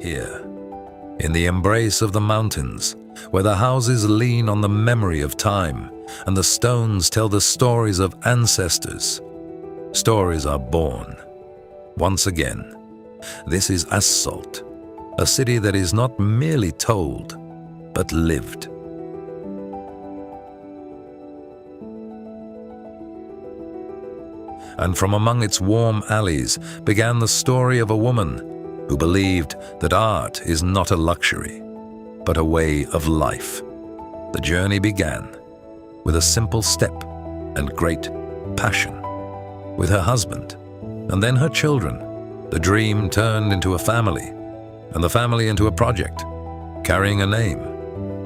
here, in the embrace of the mountains, where the houses lean on the memory of time and the stones tell the stories of ancestors. Stories are born. Once again, this is As-Salt, a city that is not merely told, but lived. And from among its warm alleys began the story of a woman who believed that art is not a luxury, but a way of life. The journey began with a simple step and great passion. With her husband, and then her children, the dream turned into a family, and the family into a project, carrying a name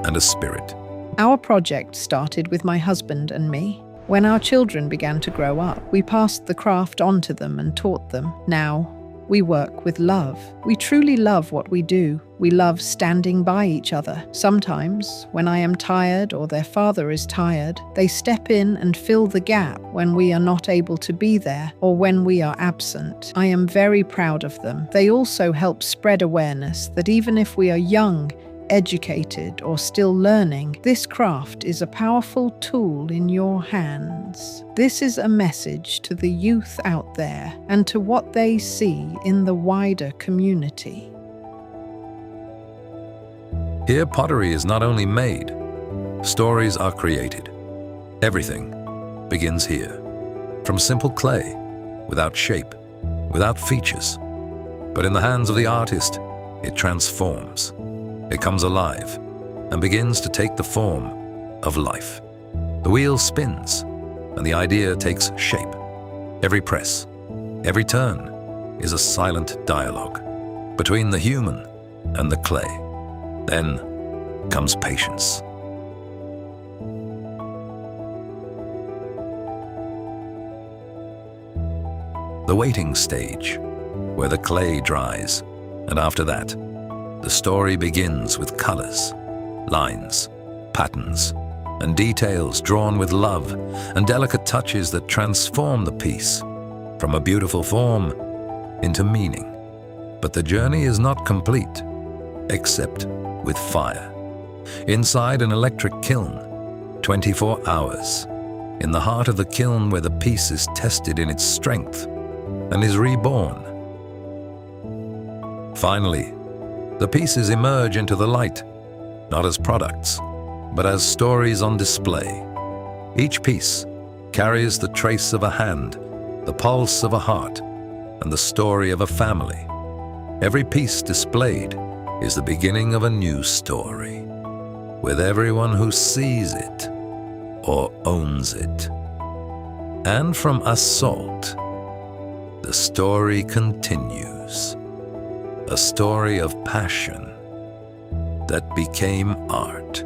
and a spirit. Our project started with my husband and me. When our children began to grow up, we passed the craft on to them and taught them. Now, we work with love. We truly love what we do. We love standing by each other. Sometimes, when I am tired or their father is tired, they step in and fill the gap when we are not able to be there or when we are absent. I am very proud of them. They also help spread awareness that even if we are young, educated, or still learning, this craft is a powerful tool in your hands. This is a message to the youth out there and to what they see in the wider community. Here, pottery is not only made, stories are created. Everything begins here, from simple clay, without shape, without features. But in the hands of the artist, it transforms. It comes alive and begins to take the form of life. The wheel spins and the idea takes shape. Every press, every turn is a silent dialogue between the human and the clay. Then comes patience. The waiting stage, where the clay dries, and after that, the story begins with colors, lines, patterns, and details drawn with love and delicate touches that transform the piece from a beautiful form into meaning. But the journey is not complete, except with fire. Inside an electric kiln, 24 hours, in the heart of the kiln where the piece is tested in its strength and is reborn. Finally, the pieces emerge into the light, not as products, but as stories on display. Each piece carries the trace of a hand, the pulse of a heart, and the story of a family. Every piece displayed is the beginning of a new story, with everyone who sees it or owns it. And from As-Salt, the story continues. A story of passion that became art.